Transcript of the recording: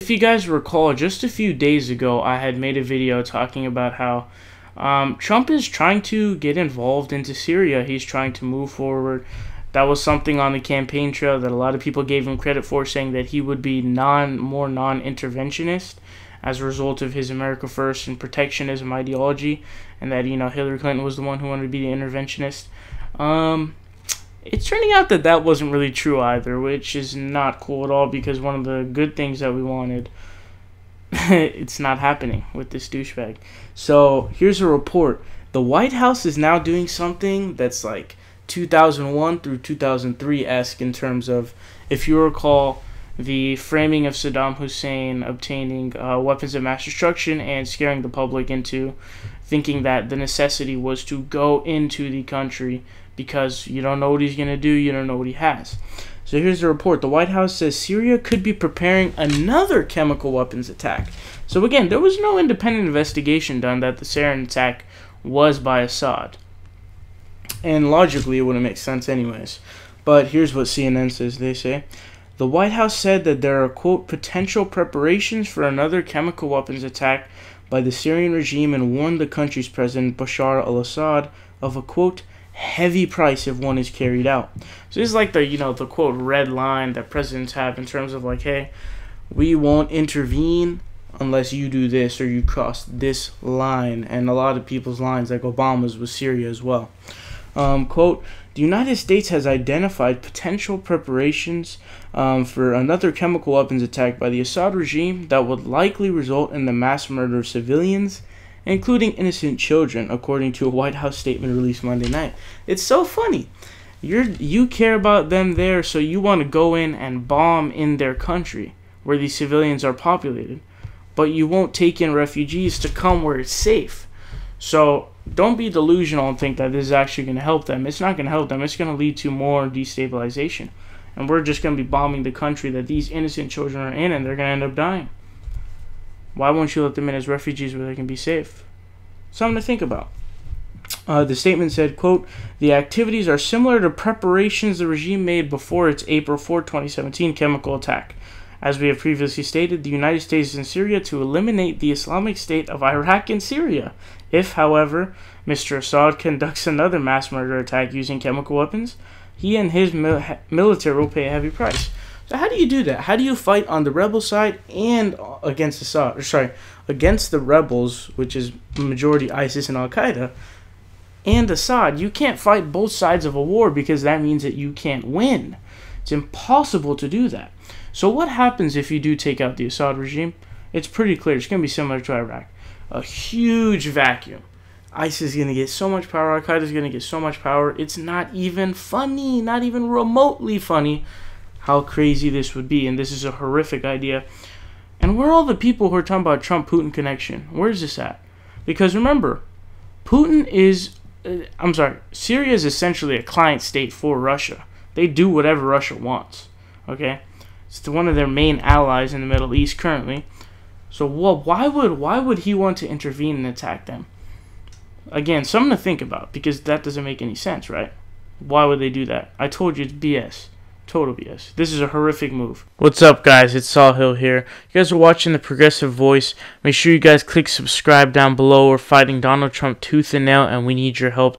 If you guys recall, just a few days ago, I had made a video talking about how Trump is trying to get involved into Syria. He's trying to move forward. That was something on the campaign trail that a lot of people gave him credit for, saying that he would be more non-interventionist as a result of his America First and protectionism ideology, and that, you know, Hillary Clinton was the one who wanted to be the interventionist. It's turning out that that wasn't really true either, which is not cool at all, because one of the good things that we wanted, it's not happening with this douchebag. So here's a report. The White House is now doing something that's like 2001 through 2003-esque in terms of, if you recall, the framing of Saddam Hussein obtaining weapons of mass destruction and scaring the public into thinking that the necessity was to go into the country because you don't know what he's going to do, you don't know what he has. So here's the report. The White House says Syria could be preparing another chemical weapons attack. So again, there was no independent investigation done that the Syrian attack was by Assad. And logically, it wouldn't make sense anyways. But here's what CNN says. They say, the White House said that there are, quote, potential preparations for another chemical weapons attack by the Syrian regime, and warned the country's president, Bashar al-Assad, of a, quote, heavy price if one is carried out. So this is like the, you know, the quote red line that presidents have in terms of like, hey, we won't intervene unless you do this or you cross this line. And a lot of people's lines, like Obama's, with Syria as well. Quote, the United States has identified potential preparations for another chemical weapons attack by the Assad regime that would likely result in the mass murder of civilians, including innocent children, according to a White House statement released Monday night. It's so funny. You care about them there, so you want to go in and bomb in their country where these civilians are populated, but you won't take in refugees to come where it's safe. So don't be delusional and think that this is actually going to help them. It's not going to help them. It's going to lead to more destabilization. And we're just going to be bombing the country that these innocent children are in, and they're going to end up dying. Why won't you let them in as refugees where they can be safe? Something to think about. The statement said, quote, the activities are similar to preparations the regime made before its April 4, 2017 chemical attack. As we have previously stated, the United States is in Syria to eliminate the Islamic State of Iraq and Syria. If, however, Mr. Assad conducts another mass murder attack using chemical weapons, he and his military will pay a heavy price. So how do you do that? How do you fight on the rebel side and against Assad? Against the rebels, which is majority ISIS and Al-Qaeda, and Assad? You can't fight both sides of a war, because that means that you can't win. It's impossible to do that. So what happens if you do take out the Assad regime? It's pretty clear. It's going to be similar to Iraq. A huge vacuum. ISIS is going to get so much power. Al-Qaeda is going to get so much power. It's not even funny, not even remotely funny, how crazy this would be. And this is a horrific idea. And where are all the people who are talking about Trump-Putin connection? Where is this at? Because remember, Putin is, Syria is essentially a client state for Russia. They do whatever Russia wants. Okay? It's one of their main allies in the Middle East currently. So why would he want to intervene and attack them? Again, something to think about, because that doesn't make any sense, right? Why would they do that? I told you it's BS. Total BS. This is a horrific move. What's up, guys? It's Sahil here. You guys are watching The Progressive Voice. Make sure you guys click subscribe down below. We're fighting Donald Trump tooth and nail, and we need your help.